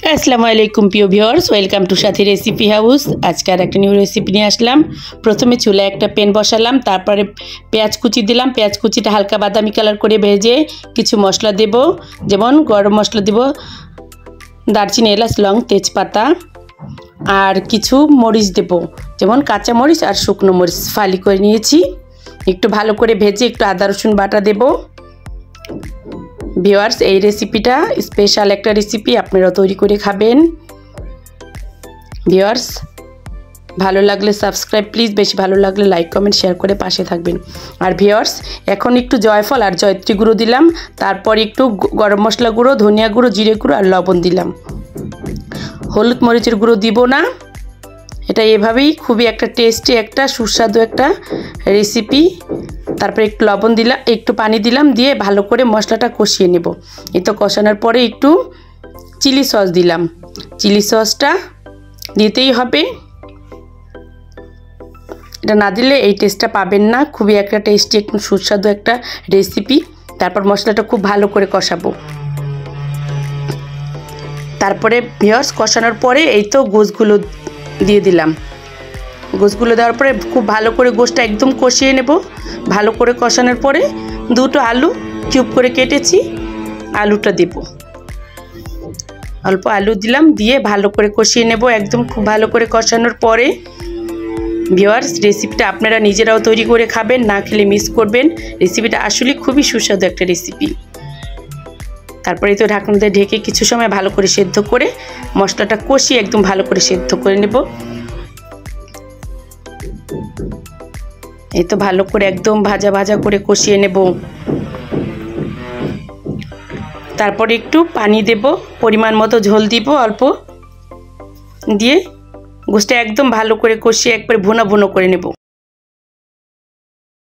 আসসালামু আলাইকুম প্রিয় viewers, welcome to Sathi recipe house. আজকে আর একটা নিউ রেসিপি নিয়ে আসলাম। প্রথমে চুলায় একটা প্যান বসালাম, তারপরে পেঁয়াজ কুচি দিলাম। পেঁয়াজ কুচিটা হালকা বাদামি কালার করে ভেজে কিছু মশলা দেব, যেমন গরম মশলা দেব, দারচিনি, এলাচ, লং, তেজপাতা, আর কিছু মরিচ দেব, যেমন কাঁচা মরিচ আর শুকনো মরিচ ফালি করে নিয়েছি। একটু ভালো করে ভেজে একটু আদা রসুন বাটা দেব। ভিউয়ার্স, এই রেসিপিটা স্পেশাল একটা রেসিপি, আপনারা তৈরি করে খাবেন। ভিউয়ার্স, ভালো লাগলে সাবস্ক্রাইব প্লিজ, বেশি ভালো লাগলে লাইক কমেন্ট শেয়ার করে পাশে থাকবেন। আর ভিউয়ার্স, এখন একটু জয়ফল আর জয়ত্রী গুঁড়ো দিলাম, তারপর একটু গরম মশলা গুঁড়ো, ধনিয়া গুঁড়ো, জিরে গুঁড়ো আর লবণ দিলাম। হলুদ মরিচের গুঁড়ো দিব না। এটা এভাবেই খুবই একটা টেস্টি, একটা সুস্বাদু একটা রেসিপি। তারপরে একটু লবণ দিলাম, একটু পানি দিলাম, দিয়ে ভালো করে মশলাটা কষিয়ে নেব। এই তো কষানোর পরে একটু চিলি সস দিলাম। চিলি সসটা দিতেই হবে, এটা না দিলে এই টেস্টটা পাবেন না। খুবই একটা টেস্টি, একটু সুস্বাদু একটা রেসিপি। তারপর মশলাটা খুব ভালো করে কষাবো। তারপরে ভিউয়ার্স, কষানোর পরে এই তো গোশগুলো দিয়ে দিলাম। গোশগুলো দেওয়ার পরে খুব ভালো করে গোশটা একদম কষিয়ে নেব। ভালো করে কষানোর পরে দুটো আলু কিউব করে কেটেছি, আলুটা দেব। অল্প আলু দিলাম, দিয়ে ভালো করে কষিয়ে নেব একদম। খুব ভালো করে কষানোর পরে ভিউয়ার্স, রেসিপিটা আপনারা নিজেরাও তৈরি করে খাবেন, না খেলে মিস করবেন। রেসিপিটা আসলে খুবই সুস্বাদু একটা রেসিপি। তারপরে তো ঢাকনা দিয়ে ঢেকে কিছু সময় ভালো করে সেদ্ধ করে মশলাটা কষিয়ে একদম ভালো করে সেদ্ধ করে নেব। এই তো ভালো করে একদম ভাজা ভাজা করে কষিয়ে নেব। তারপরে একটু পানি দেব, পরিমাণ মতো ঝোল দিব অল্প, দিয়ে গোশটা একদম ভালো করে কষিয়ে একবার ভুনা ভুনো করে নেব।